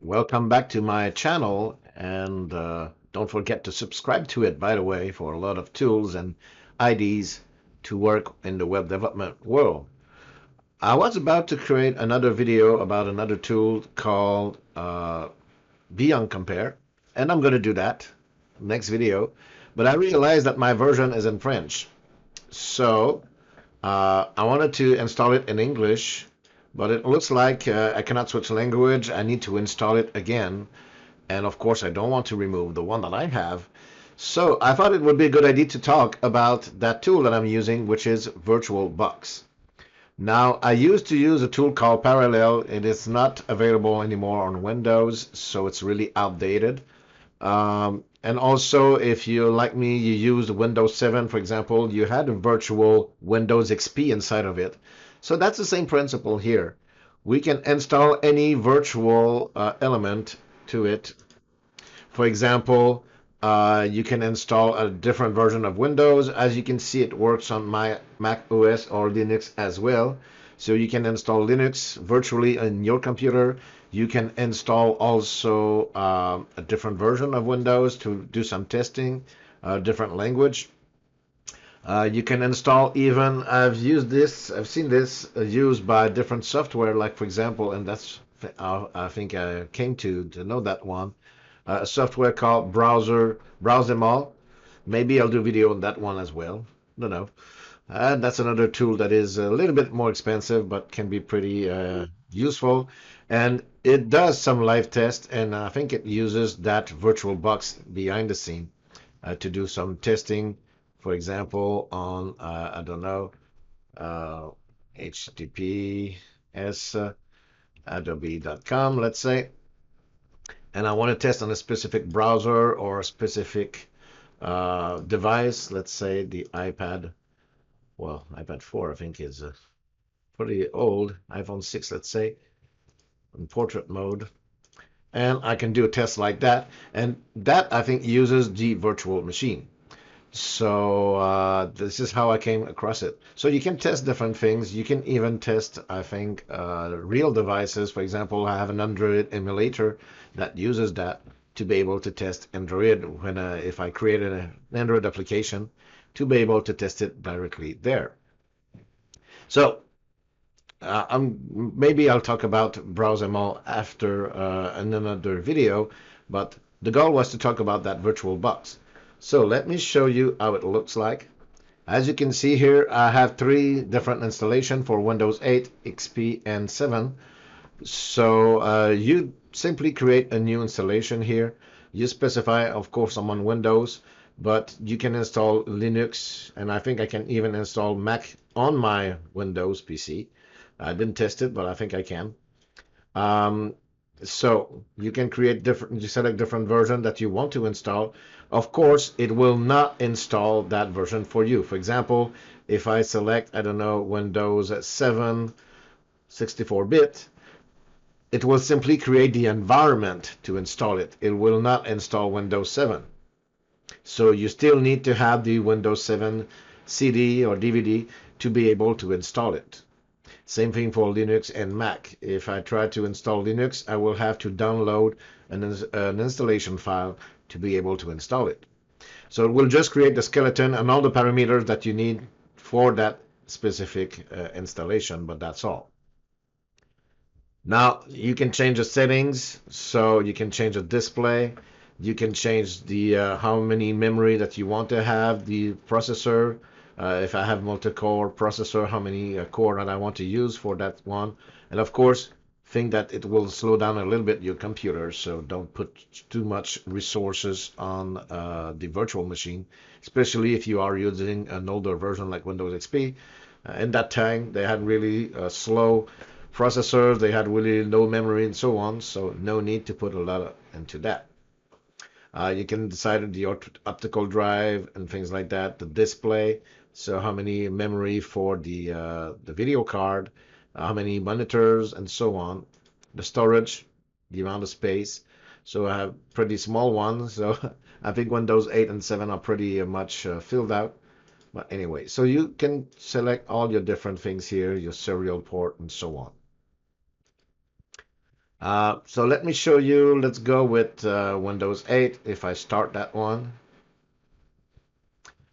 Welcome back to my channel, and don't forget to subscribe to it, by the way, for a lot of tools and ideas to work in the web development world. I was about to create another video about another tool called Beyond Compare, and I'm going to do that next video, but I realized that my version is in French. So I wanted to install it in English, but it looks like I cannot switch language. I need to install it again. And of course, I don't want to remove the one that I have. So I thought it would be a good idea to talk about that tool that I'm using, which is VirtualBox. Now, I used to use a tool called Parallel. It is not available anymore on Windows, so it's really outdated. And also, if you, like me, you used Windows 7, for example, you had a virtual Windows XP inside of it. So that's the same principle here. We can install any virtual element to it. For example, you can install a different version of Windows. As you can see, it works on my Mac OS or Linux as well. So you can install Linux virtually on your computer. You can install also a different version of Windows to do some testing, a different language. You can install even, I've seen this used by different software, like for example, and that's, I think I came to know that one, a software called Browse Them All. Maybe I'll do video on that one as well. Don't know. And that's another tool that is a little bit more expensive, but can be pretty useful. And it does some live tests, and I think it uses that VirtualBox behind the scene to do some testing. For example, on, I don't know, HTTPS adobe.com, let's say. And I want to test on a specific browser or a specific device, let's say the iPad. Well, iPad 4, I think, is pretty old. iPhone 6, let's say, in portrait mode. And I can do a test like that. And that, I think, uses the virtual machine. So this is how I came across it. So you can test different things. You can even test, I think, real devices. For example, I have an Android emulator that uses that to be able to test Android when if I created an Android application to be able to test it directly there. So maybe I'll talk about Browse Them All after in another video, but the goal was to talk about that VirtualBox. So let me show you how it looks like. As you can see here, I have 3 different installations for Windows 8, XP, and 7. So you simply create a new installation here. You specify, of course, I'm on Windows, but you can install Linux, and I think I can even install Mac on my Windows PC. I didn't test it, but I think I can. So you can create different, you select different version that you want to install. Of course, it will not install that version for you. For example, if I select, I don't know, Windows 7 64-bit, it will simply create the environment to install it. It will not install Windows 7. So you still need to have the Windows 7 CD or DVD to be able to install it. Same thing for Linux and Mac. If I try to install Linux, I will have to download an installation file to be able to install it. So it will just create the skeleton and all the parameters that you need for that specific installation, but that's all. Now you can change the settings, so you can change the display, you can change the how many memory that you want to have, the processor. If I have multi-core processor, how many core that I want to use for that one. And of course, think that it will slow down a little bit your computer, so don't put too much resources on the virtual machine, especially if you are using an older version like Windows XP. In that time, they had really slow processors, they had really low memory and so on, so no need to put a lot into that. You can decide the optical drive and things like that, the display. So how many memory for the video card, how many monitors, and so on. The storage, the amount of space. So I have pretty small ones. So I think Windows 8 and 7 are pretty much filled out. But anyway, so you can select all your different things here, your serial port, and so on. So let me show you. Let's go with Windows 8. If I start that one,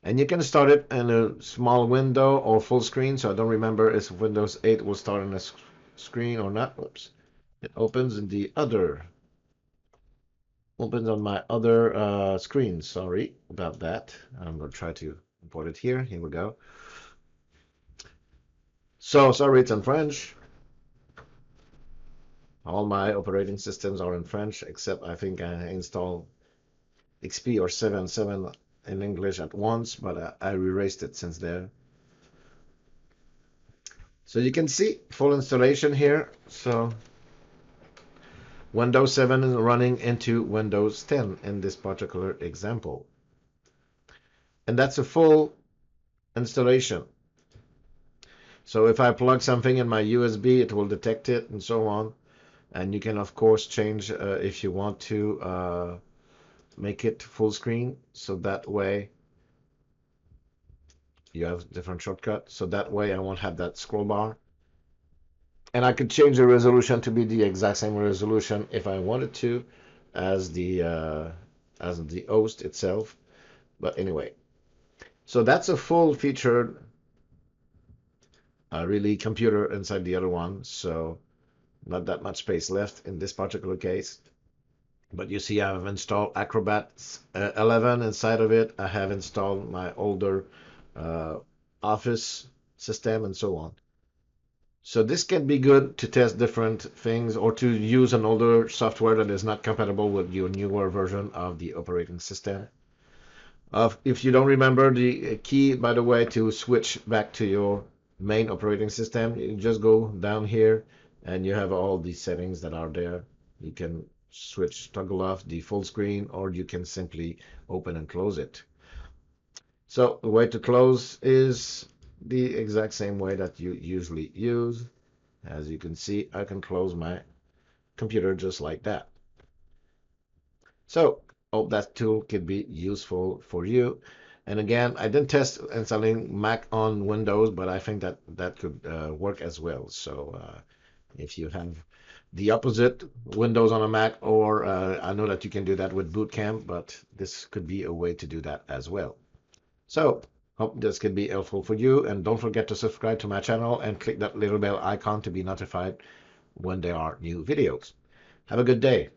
and you can start it in a small window or full screen. So I don't remember if Windows 8 will start on a screen or not. Oops. It opens in the other, opens on my other screen. Sorry about that. I'm going to try to import it here. Here we go. So sorry, it's in French. All my operating systems are in French, except I think I installed XP or 7.7 in English at once, but I erased it since there. So you can see full installation here. So Windows 7 is running into Windows 10 in this particular example. And that's a full installation. So if I plug something in my USB, it will detect it and so on. And you can, of course, change if you want to make it full screen. So that way you have different shortcuts. So that way I won't have that scroll bar. And I could change the resolution to be the exact same resolution if I wanted to as the host itself. But anyway, so that's a full featured really computer inside the other one. So not that much space left in this particular case. But you see I've installed Acrobat 11 inside of it. I have installed my older uh, Office system and so on. So this can be good to test different things or to use an older software that is not compatible with your newer version of the operating system. If you don't remember the key, by the way, to switch back to your main operating system, you just go down here and you have all the settings that are there. You can switch, toggle off the full screen, or you can simply open and close it. So the way to close is the exact same way that you usually use. As you can see, I can close my computer just like that. So hope that tool could be useful for you. And again, I didn't test installing Mac on Windows, but I think that that could work as well. So if you have the opposite, Windows on a Mac, or I know that you can do that with Boot Camp, but this could be a way to do that as well. So hope this could be helpful for you. And don't forget to subscribe to my channel and click that little bell icon to be notified when there are new videos. Have a good day.